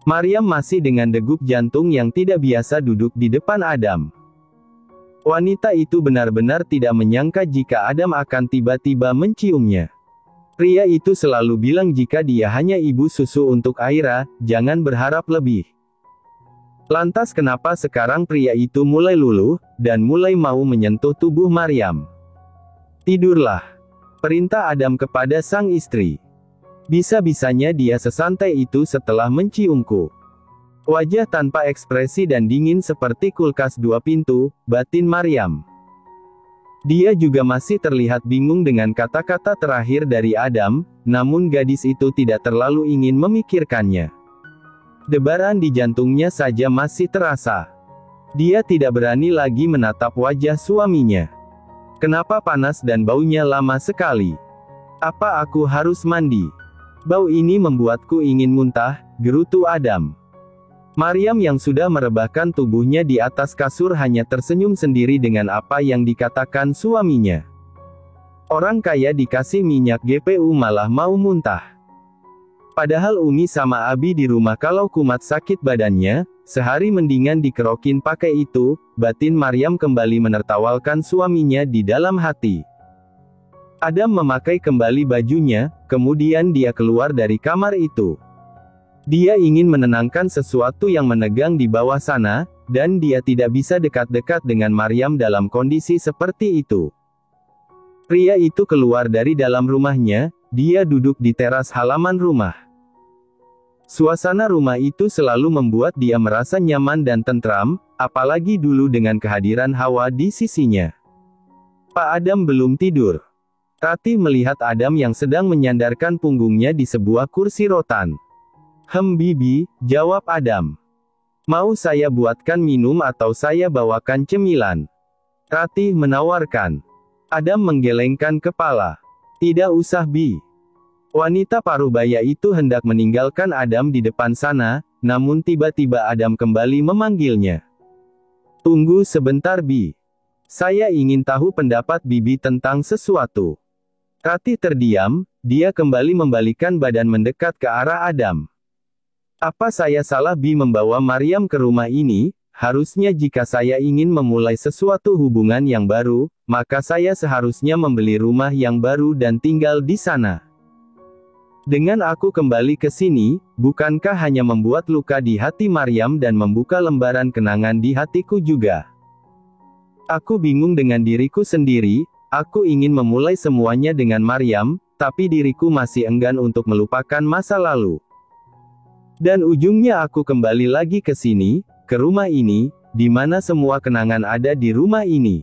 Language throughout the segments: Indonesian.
Maryam masih dengan degup jantung yang tidak biasa duduk di depan Adam. Wanita itu benar-benar tidak menyangka jika Adam akan tiba-tiba menciumnya. Pria itu selalu bilang jika dia hanya ibu susu untuk Aira, jangan berharap lebih. Lantas kenapa sekarang pria itu mulai luluh, dan mulai mau menyentuh tubuh Maryam? Tidurlah. Perintah Adam kepada sang istri. Bisa-bisanya dia sesantai itu setelah menciumku. Wajah tanpa ekspresi dan dingin seperti kulkas dua pintu, batin Maryam. Dia juga masih terlihat bingung dengan kata-kata terakhir dari Adam, namun gadis itu tidak terlalu ingin memikirkannya. Debaran di jantungnya saja masih terasa. Dia tidak berani lagi menatap wajah suaminya. Kenapa panas dan baunya lama sekali? Apa aku harus mandi? Bau ini membuatku ingin muntah, gerutu Adam. Maryam yang sudah merebahkan tubuhnya di atas kasur hanya tersenyum sendiri dengan apa yang dikatakan suaminya. Orang kaya dikasih minyak GPU malah mau muntah. Padahal Umi sama Abi di rumah kalau kumat sakit badannya, sehari mendingan dikerokin pakai itu, batin Maryam kembali menertawalkan suaminya di dalam hati. Adam memakai kembali bajunya, kemudian dia keluar dari kamar itu. Dia ingin menenangkan sesuatu yang menegang di bawah sana, dan dia tidak bisa dekat-dekat dengan Maryam dalam kondisi seperti itu. Pria itu keluar dari dalam rumahnya, dia duduk di teras halaman rumah. Suasana rumah itu selalu membuat dia merasa nyaman dan tentram, apalagi dulu dengan kehadiran Hawa di sisinya. Pak Adam belum tidur. Ratih melihat Adam yang sedang menyandarkan punggungnya di sebuah kursi rotan. Bibi, jawab Adam. Mau saya buatkan minum atau saya bawakan cemilan? Ratih menawarkan. Adam menggelengkan kepala. Tidak usah Bi. Wanita paruh baya itu hendak meninggalkan Adam di depan sana, namun tiba-tiba Adam kembali memanggilnya. Tunggu sebentar Bi. Saya ingin tahu pendapat Bibi tentang sesuatu. Ratih terdiam, dia kembali membalikkan badan mendekat ke arah Adam. Apa saya salah Bi membawa Maryam ke rumah ini? Harusnya jika saya ingin memulai sesuatu hubungan yang baru, maka saya seharusnya membeli rumah yang baru dan tinggal di sana. Dengan aku kembali ke sini, bukankah hanya membuat luka di hati Maryam dan membuka lembaran kenangan di hatiku juga? Aku bingung dengan diriku sendiri, aku ingin memulai semuanya dengan Maryam, tapi diriku masih enggan untuk melupakan masa lalu. Dan ujungnya aku kembali lagi ke sini, ke rumah ini, di mana semua kenangan ada di rumah ini.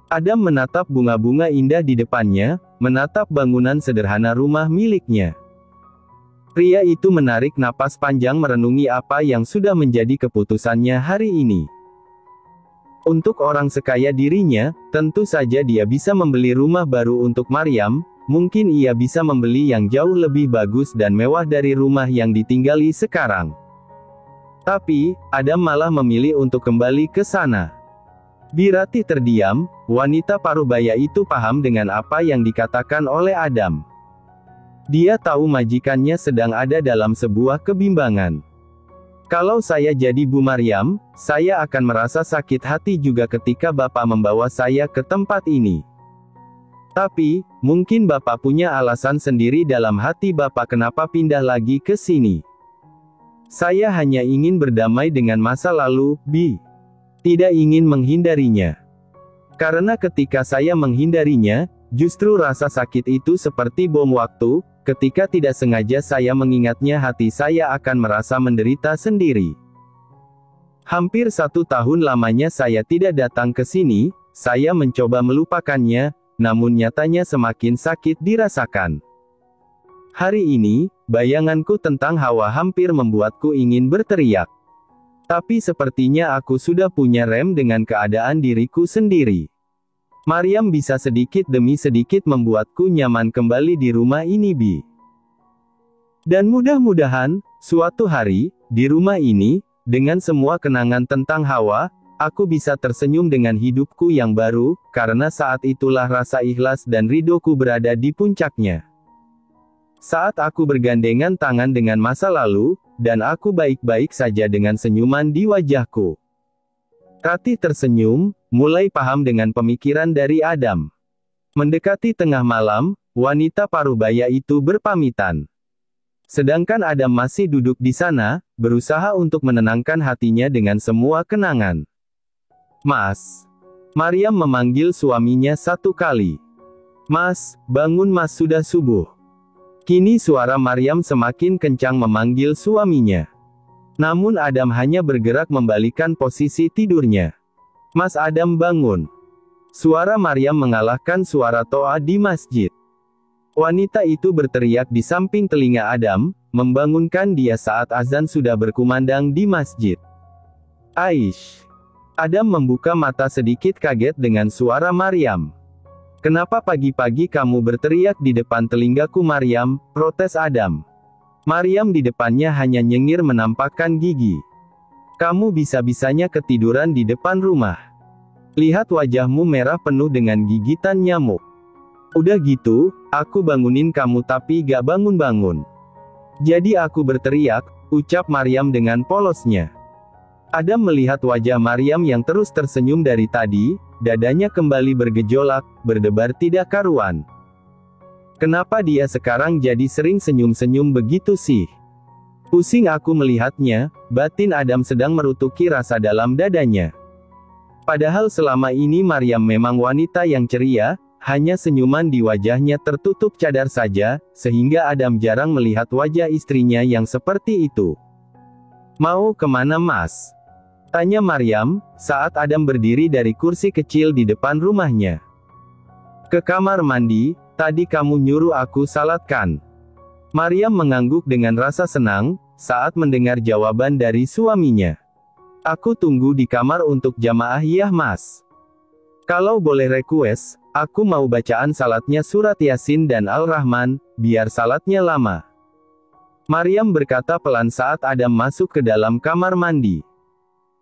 Adam menatap bunga-bunga indah di depannya, menatap bangunan sederhana rumah miliknya. Pria itu menarik napas panjang merenungi apa yang sudah menjadi keputusannya hari ini. Untuk orang sekaya dirinya, tentu saja dia bisa membeli rumah baru untuk Maryam. Mungkin ia bisa membeli yang jauh lebih bagus dan mewah dari rumah yang ditinggali sekarang. Tapi, Adam malah memilih untuk kembali ke sana. Ratih terdiam, wanita paruh-baya itu paham dengan apa yang dikatakan oleh Adam. Dia tahu majikannya sedang ada dalam sebuah kebimbangan. Kalau saya jadi Bu Maryam, saya akan merasa sakit hati juga ketika Bapak membawa saya ke tempat ini. Tapi, mungkin Bapak punya alasan sendiri dalam hati Bapak kenapa pindah lagi ke sini. Saya hanya ingin berdamai dengan masa lalu, Bi. Tidak ingin menghindarinya. Karena ketika saya menghindarinya, justru rasa sakit itu seperti bom waktu, ketika tidak sengaja saya mengingatnya hati saya akan merasa menderita sendiri. Hampir 1 tahun lamanya saya tidak datang ke sini, saya mencoba melupakannya, namun nyatanya semakin sakit dirasakan. Hari ini, bayanganku tentang Hawa hampir membuatku ingin berteriak. Tapi sepertinya aku sudah punya rem dengan keadaan diriku sendiri. Maryam bisa sedikit demi sedikit membuatku nyaman kembali di rumah ini Bi. Dan mudah-mudahan, suatu hari, di rumah ini, dengan semua kenangan tentang Hawa, aku bisa tersenyum dengan hidupku yang baru, karena saat itulah rasa ikhlas dan ridhoku berada di puncaknya. Saat aku bergandengan tangan dengan masa lalu, dan aku baik-baik saja dengan senyuman di wajahku. Ratih tersenyum, mulai paham dengan pemikiran dari Adam. Mendekati tengah malam, wanita parubaya itu berpamitan. Sedangkan Adam masih duduk di sana, berusaha untuk menenangkan hatinya dengan semua kenangan. Mas. Maryam memanggil suaminya satu kali. Mas, bangun mas, sudah subuh. Kini suara Maryam semakin kencang memanggil suaminya. Namun Adam hanya bergerak membalikan posisi tidurnya. Mas Adam, bangun. Suara Maryam mengalahkan suara toa di masjid. Wanita itu berteriak di samping telinga Adam, membangunkan dia saat azan sudah berkumandang di masjid. Aish. Adam membuka mata sedikit kaget dengan suara Maryam. Kenapa pagi-pagi kamu berteriak di depan telingaku Maryam, protes Adam. Maryam di depannya hanya nyengir menampakkan gigi. Kamu bisa-bisanya ketiduran di depan rumah. Lihat wajahmu merah penuh dengan gigitan nyamuk. Udah gitu, aku bangunin kamu tapi gak bangun-bangun. Jadi aku berteriak, ucap Maryam dengan polosnya. Adam melihat wajah Maryam yang terus tersenyum dari tadi, dadanya kembali bergejolak, berdebar tidak karuan. Kenapa dia sekarang jadi sering senyum-senyum begitu sih? Pusing aku melihatnya, batin Adam sedang merutuki rasa dalam dadanya. Padahal selama ini Maryam memang wanita yang ceria, hanya senyuman di wajahnya tertutup cadar saja, sehingga Adam jarang melihat wajah istrinya yang seperti itu. Mau kemana mas? Tanya Maryam, saat Adam berdiri dari kursi kecil di depan rumahnya. Ke kamar mandi, tadi kamu nyuruh aku salatkan. Maryam mengangguk dengan rasa senang, saat mendengar jawaban dari suaminya. Aku tunggu di kamar untuk jamaah ya mas. Kalau boleh request, aku mau bacaan salatnya surat Yasin dan Al-Rahman, biar salatnya lama. Maryam berkata pelan saat Adam masuk ke dalam kamar mandi.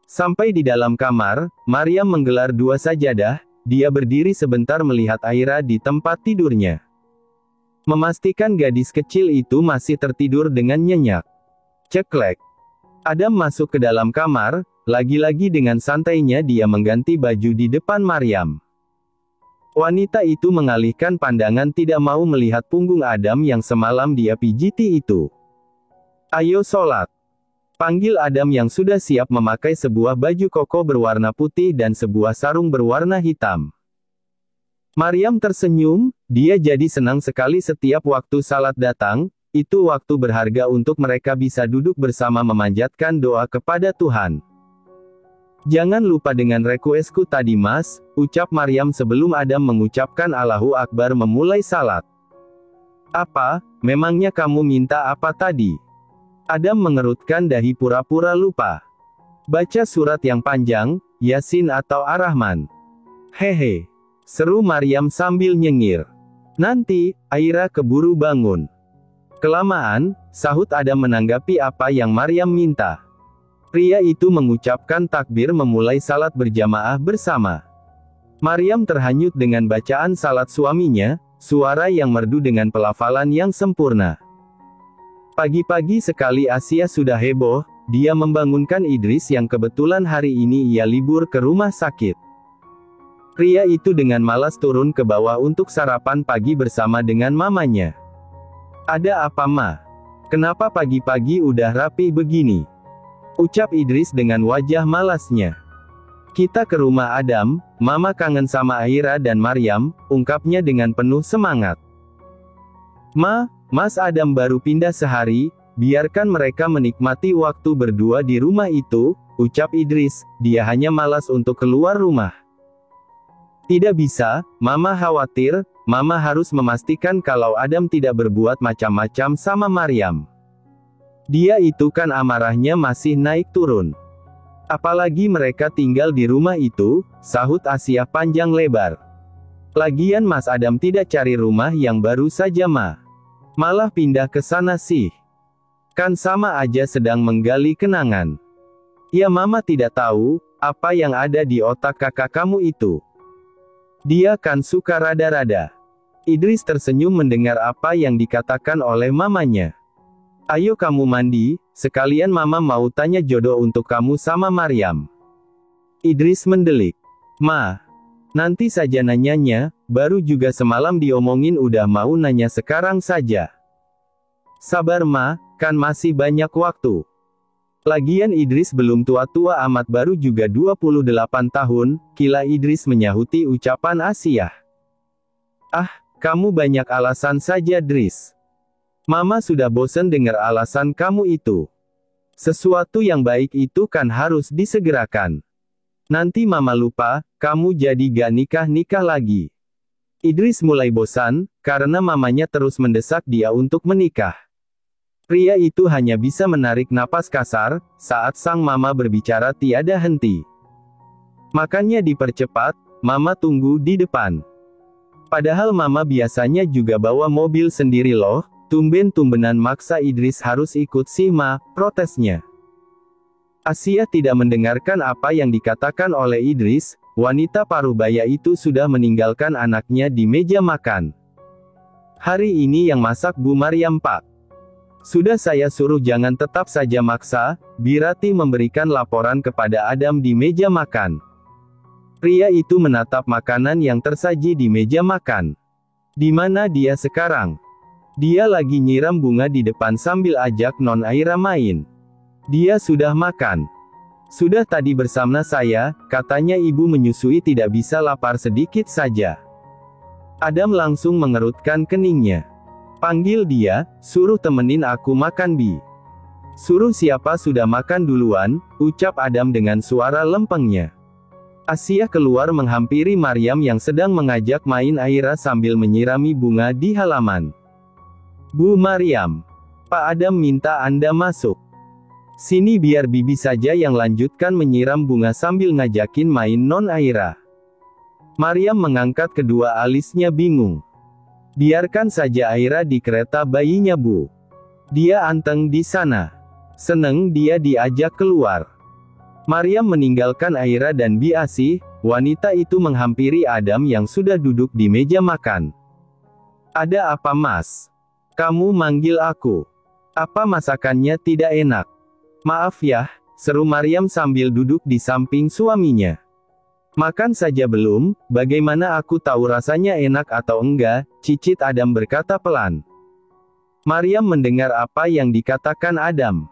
Sampai di dalam kamar, Maryam menggelar 2 sajadah, dia berdiri sebentar melihat Aira di tempat tidurnya. Memastikan gadis kecil itu masih tertidur dengan nyenyak. Ceklek. Adam masuk ke dalam kamar, lagi-lagi dengan santainya dia mengganti baju di depan Maryam. Wanita itu mengalihkan pandangan tidak mau melihat punggung Adam yang semalam dia pijiti itu. Ayo sholat. Panggil Adam yang sudah siap memakai sebuah baju koko berwarna putih dan sebuah sarung berwarna hitam. Maryam tersenyum, dia jadi senang sekali setiap waktu salat datang, itu waktu berharga untuk mereka bisa duduk bersama memanjatkan doa kepada Tuhan. Jangan lupa dengan requestku tadi mas, ucap Maryam sebelum Adam mengucapkan Allahu Akbar memulai salat. Apa, memangnya kamu minta apa tadi? Adam mengerutkan dahi pura-pura lupa. Baca surat yang panjang, Yasin atau Ar-Rahman. Hehe. Seru Maryam sambil nyengir. Nanti, Aira keburu bangun. Kelamaan, sahut Adam menanggapi apa yang Maryam minta. Pria itu mengucapkan takbir memulai salat berjamaah bersama. Maryam terhanyut dengan bacaan salat suaminya, suara yang merdu dengan pelafalan yang sempurna. Pagi-pagi sekali Asia sudah heboh, dia membangunkan Idris yang kebetulan hari ini ia libur ke rumah sakit. Pria itu dengan malas turun ke bawah untuk sarapan pagi bersama dengan mamanya. Ada apa ma? Kenapa pagi-pagi udah rapi begini? Ucap Idris dengan wajah malasnya. Kita ke rumah Adam, mama kangen sama Aira dan Maryam, ungkapnya dengan penuh semangat. Ma, Mas Adam baru pindah sehari, biarkan mereka menikmati waktu berdua di rumah itu, ucap Idris, dia hanya malas untuk keluar rumah. Tidak bisa, mama khawatir, mama harus memastikan kalau Adam tidak berbuat macam-macam sama Maryam. Dia itu kan amarahnya masih naik turun. Apalagi mereka tinggal di rumah itu, sahut Asia panjang lebar. Lagian Mas Adam tidak cari rumah yang baru saja ma. Malah pindah ke sana sih. Kan sama aja sedang menggali kenangan. Ya mama tidak tahu, apa yang ada di otak kakak kamu itu. Dia kan suka rada-rada. Idris tersenyum mendengar apa yang dikatakan oleh mamanya. Ayo kamu mandi, sekalian mama mau tanya jodoh untuk kamu sama Maryam. Idris mendelik. Ma, nanti saja nanyanya, baru juga semalam diomongin udah mau nanya sekarang saja. Sabar ma, kan masih banyak waktu. Lagian Idris belum tua-tua amat, baru juga 28 tahun, kila Idris menyahuti ucapan Asiyah. Ah, kamu banyak alasan saja Dris. Mama sudah bosan dengar alasan kamu itu. Sesuatu yang baik itu kan harus disegerakan. Nanti mama lupa, kamu jadi gak nikah-nikah lagi. Idris mulai bosan, karena mamanya terus mendesak dia untuk menikah. Pria itu hanya bisa menarik napas kasar, saat sang mama berbicara tiada henti. Makanya dipercepat, mama tunggu di depan. Padahal mama biasanya juga bawa mobil sendiri loh. Tumben-tumbenan maksa Idris harus ikut sih ma, protesnya. Asiyah tidak mendengarkan apa yang dikatakan oleh Idris, wanita paruh-baya itu sudah meninggalkan anaknya di meja makan. Hari ini yang masak Bu Maryam Pak. Sudah saya suruh jangan tetap saja maksa, Birati memberikan laporan kepada Adam di meja makan. Pria itu menatap makanan yang tersaji di meja makan. Di mana dia sekarang? Dia lagi nyiram bunga di depan sambil ajak Non Aira main. Dia sudah makan. Sudah tadi bersama saya, katanya ibu menyusui tidak bisa lapar sedikit saja. Adam langsung mengerutkan keningnya. Panggil dia, suruh temenin aku makan Bi. Suruh siapa sudah makan duluan, ucap Adam dengan suara lempengnya. Asiyah keluar menghampiri Maryam yang sedang mengajak main Aira sambil menyirami bunga di halaman. Bu Maryam, Pak Adam minta Anda masuk. Sini biar Bibi saja yang lanjutkan menyiram bunga sambil ngajakin main Non Aira. Maryam mengangkat kedua alisnya bingung. Biarkan saja Aira di kereta bayinya Bu. Dia anteng di sana. Seneng dia diajak keluar. Maryam meninggalkan Aira dan Bi Asih, wanita itu menghampiri Adam yang sudah duduk di meja makan. Ada apa Mas? Kamu manggil aku. Apa masakannya tidak enak? Maaf ya, seru Maryam sambil duduk di samping suaminya. Makan saja belum, bagaimana aku tahu rasanya enak atau enggak, cicit Adam berkata pelan. Maryam mendengar apa yang dikatakan Adam.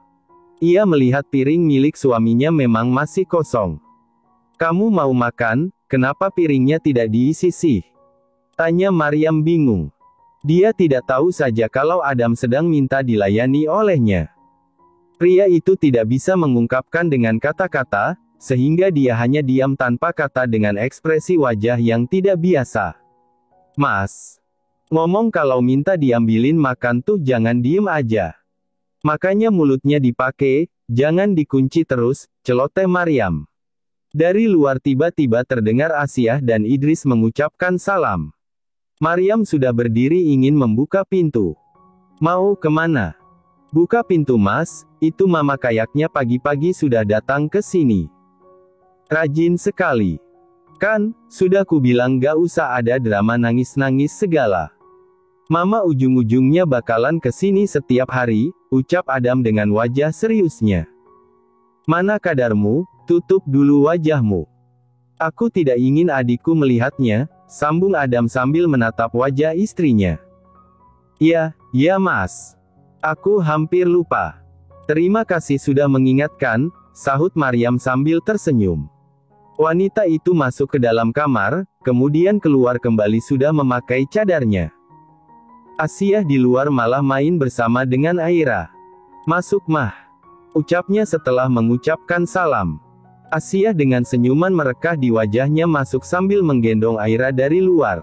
Ia melihat piring milik suaminya memang masih kosong. Kamu mau makan, kenapa piringnya tidak diisi sih? Tanya Maryam bingung. Dia tidak tahu saja kalau Adam sedang minta dilayani olehnya. Pria itu tidak bisa mengungkapkan dengan kata-kata, sehingga dia hanya diam tanpa kata dengan ekspresi wajah yang tidak biasa. Mas, ngomong kalau minta diambilin makan tuh jangan diem aja. Makanya mulutnya dipakai, jangan dikunci terus, celoteh Maryam. Dari luar tiba-tiba terdengar Asiyah dan Idris mengucapkan salam. Maryam sudah berdiri ingin membuka pintu. Mau kemana? Buka pintu Mas, itu mama kayaknya pagi-pagi sudah datang ke sini. Rajin sekali. Kan, sudah kubilang gak usah ada drama nangis-nangis segala. Mama ujung-ujungnya bakalan ke sini setiap hari, ucap Adam dengan wajah seriusnya. Mana kadarmu, tutup dulu wajahmu. Aku tidak ingin adikku melihatnya, sambung Adam sambil menatap wajah istrinya. Ya Mas. Aku hampir lupa. Terima kasih sudah mengingatkan, sahut Maryam sambil tersenyum. Wanita itu masuk ke dalam kamar, kemudian keluar kembali sudah memakai cadarnya. Asiyah di luar malah main bersama dengan Aira. Masuk mah, ucapnya setelah mengucapkan salam. Asiyah dengan senyuman merekah di wajahnya masuk sambil menggendong Aira dari luar.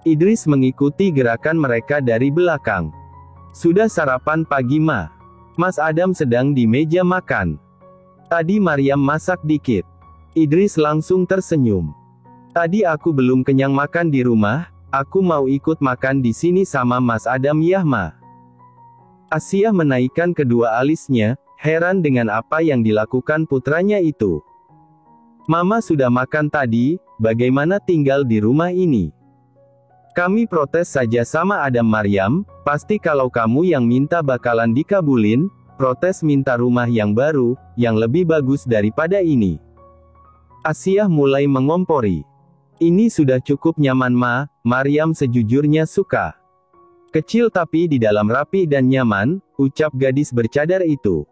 Idris mengikuti gerakan mereka dari belakang. Sudah sarapan pagi ma? Mas Adam sedang di meja makan. Tadi Maryam masak dikit. Idris langsung tersenyum. Tadi aku belum kenyang makan di rumah, aku mau ikut makan di sini sama Mas Adam ya ma. Asiyah menaikkan kedua alisnya, heran dengan apa yang dilakukan putranya itu. Mama sudah makan tadi, bagaimana tinggal di rumah ini? Kami protes saja sama Adam. Maryam, pasti kalau kamu yang minta bakalan dikabulin, protes minta rumah yang baru, yang lebih bagus daripada ini. Asiyah mulai mengompori. Ini sudah cukup nyaman Ma, Maryam sejujurnya suka. Kecil tapi di dalam rapi dan nyaman, ucap gadis bercadar itu.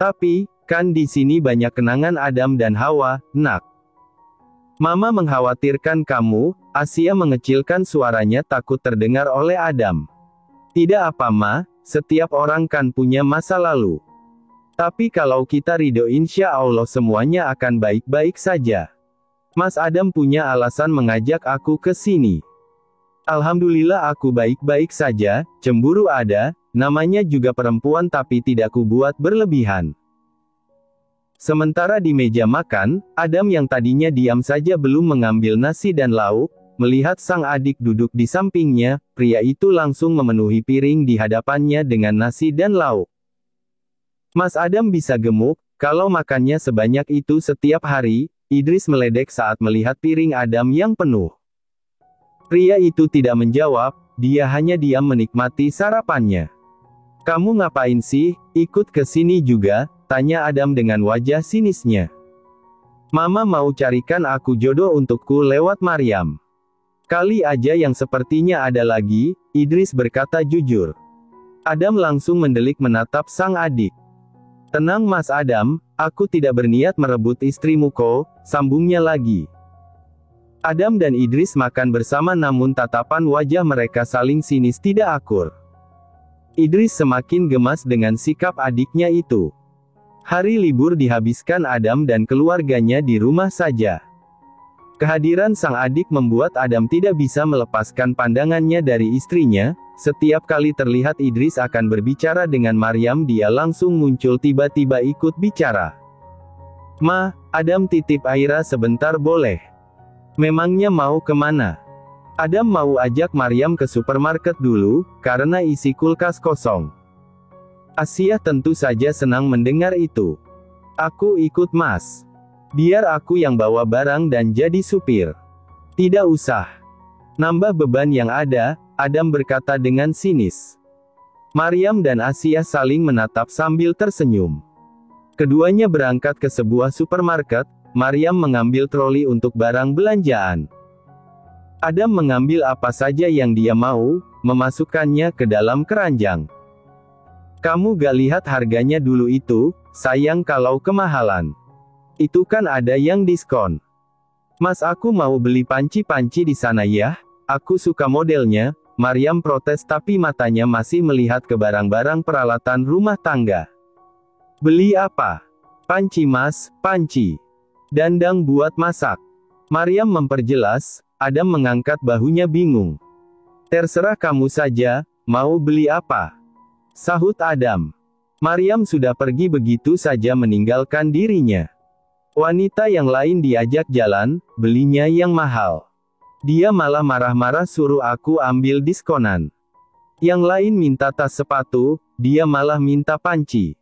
Tapi, kan di sini banyak kenangan Adam dan Hawa, nak. Mama mengkhawatirkan kamu, Asiyah mengecilkan suaranya takut terdengar oleh Adam. Tidak apa Ma, setiap orang kan punya masa lalu. Tapi kalau kita ridho insya Allah semuanya akan baik-baik saja. Mas Adam punya alasan mengajak aku ke sini. Alhamdulillah aku baik-baik saja, cemburu ada, namanya juga perempuan tapi tidak kubuat berlebihan. Sementara di meja makan, Adam yang tadinya diam saja belum mengambil nasi dan lauk, melihat sang adik duduk di sampingnya, pria itu langsung memenuhi piring di hadapannya dengan nasi dan lauk. Mas Adam bisa gemuk, kalau makannya sebanyak itu setiap hari, Idris meledek saat melihat piring Adam yang penuh. Pria itu tidak menjawab, dia hanya diam menikmati sarapannya. Kamu ngapain sih, ikut ke sini juga? Tanya Adam dengan wajah sinisnya. Mama mau carikan aku jodoh untukku lewat Maryam. Kali aja yang sepertinya ada lagi, Idris berkata jujur. Adam langsung mendelik menatap sang adik. Tenang Mas Adam, aku tidak berniat merebut istrimu kok, sambungnya lagi. Adam dan Idris makan bersama namun tatapan wajah mereka saling sinis tidak akur. Idris semakin gemas dengan sikap adiknya itu. Hari libur dihabiskan Adam dan keluarganya di rumah saja. Kehadiran sang adik membuat Adam tidak bisa melepaskan pandangannya dari istrinya. Setiap kali terlihat Idris akan berbicara dengan Maryam dia langsung muncul tiba-tiba ikut bicara. Ma, Adam titip Aira sebentar boleh? Memangnya mau kemana? Adam mau ajak Maryam ke supermarket dulu, karena isi kulkas kosong. Asiyah tentu saja senang mendengar itu. Aku ikut Mas. Biar aku yang bawa barang dan jadi supir. Tidak usah. Nambah beban yang ada, Adam berkata dengan sinis. Maryam dan Asiyah saling menatap sambil tersenyum. Keduanya berangkat ke sebuah supermarket, Maryam mengambil troli untuk barang belanjaan. Adam mengambil apa saja yang dia mau, memasukkannya ke dalam keranjang. Kamu gak lihat harganya dulu itu, sayang kalau kemahalan. Itu kan ada yang diskon. Mas aku mau beli panci-panci di sana ya, aku suka modelnya, Maryam protes tapi matanya masih melihat ke barang-barang peralatan rumah tangga. Beli apa? Panci Mas, panci. Dandang buat masak. Maryam memperjelas, Adam mengangkat bahunya bingung. Terserah kamu saja, mau beli apa? Sahut Adam. Maryam sudah pergi begitu saja meninggalkan dirinya. Wanita yang lain diajak jalan, belinya yang mahal. Dia malah marah-marah suruh aku ambil diskonan. Yang lain minta tas sepatu, dia malah minta panci.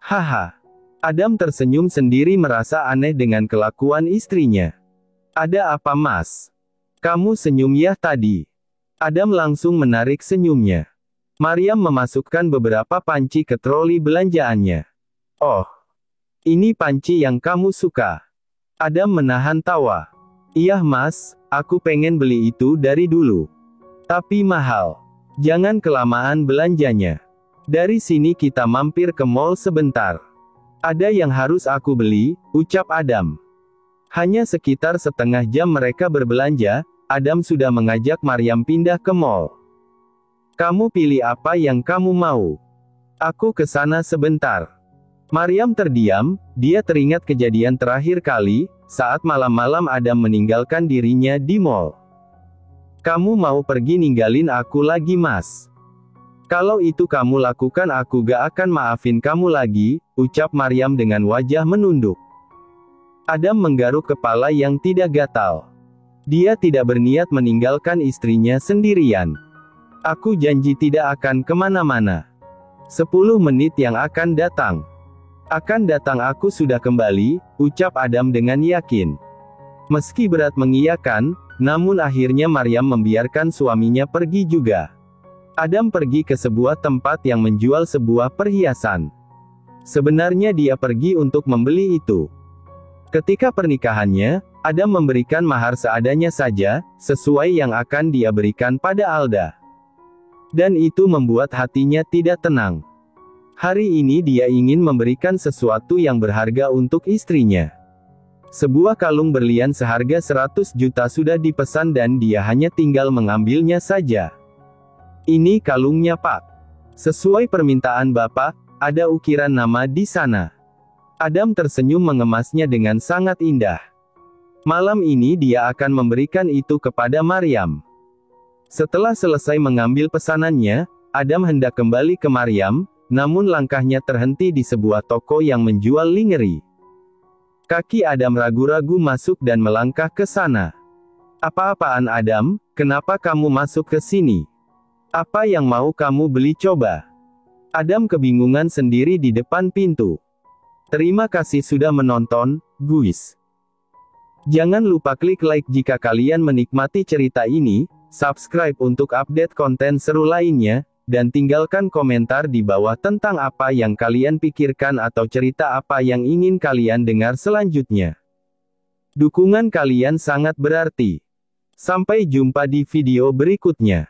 Haha. Adam tersenyum sendiri merasa aneh dengan kelakuan istrinya. Ada apa Mas? Kamu senyum ya tadi? Adam langsung menarik senyumnya. Maryam memasukkan beberapa panci ke troli belanjaannya. Oh, ini panci yang kamu suka. Adam menahan tawa. Iya Mas, aku pengen beli itu dari dulu. Tapi mahal. Jangan kelamaan belanjanya. Dari sini kita mampir ke mall sebentar. Ada yang harus aku beli, ucap Adam. Hanya sekitar setengah jam mereka berbelanja, Adam sudah mengajak Maryam pindah ke mall. Kamu pilih apa yang kamu mau. Aku ke sana sebentar. Maryam terdiam, dia teringat kejadian terakhir kali, saat malam-malam Adam meninggalkan dirinya di mall. Kamu mau pergi ninggalin aku lagi Mas? Kalau itu kamu lakukan aku gak akan maafin kamu lagi, ucap Maryam dengan wajah menunduk. Adam menggaruk kepala yang tidak gatal. Dia tidak berniat meninggalkan istrinya sendirian. Aku janji tidak akan kemana-mana. 10 menit yang akan datang. Akan datang aku sudah kembali, ucap Adam dengan yakin. Meski berat mengiyakan, Namun akhirnya Maryam membiarkan suaminya pergi juga. Adam pergi ke sebuah tempat yang menjual sebuah perhiasan. Sebenarnya dia pergi untuk membeli itu. Ketika pernikahannya, Adam memberikan mahar seadanya saja, sesuai yang akan dia berikan pada Alda. Dan itu membuat hatinya tidak tenang. Hari ini dia ingin memberikan sesuatu yang berharga untuk istrinya. Sebuah kalung berlian seharga 100 juta sudah dipesan dan dia hanya tinggal mengambilnya saja. Ini kalungnya Pak. Sesuai permintaan Bapak, ada ukiran nama di sana. Adam tersenyum mengemasnya dengan sangat indah. Malam ini dia akan memberikan itu kepada Maryam. Setelah selesai mengambil pesanannya, Adam hendak kembali ke Maryam, namun langkahnya terhenti di sebuah toko yang menjual lingerie. Kaki Adam ragu-ragu masuk dan melangkah ke sana. Apa-apaan Adam, kenapa kamu masuk ke sini? Apa yang mau kamu beli coba? Adam kebingungan sendiri di depan pintu. Terima kasih sudah menonton, guys. Jangan lupa klik like jika kalian menikmati cerita ini, subscribe untuk update konten seru lainnya, dan tinggalkan komentar di bawah tentang apa yang kalian pikirkan atau cerita apa yang ingin kalian dengar selanjutnya. Dukungan kalian sangat berarti. Sampai jumpa di video berikutnya.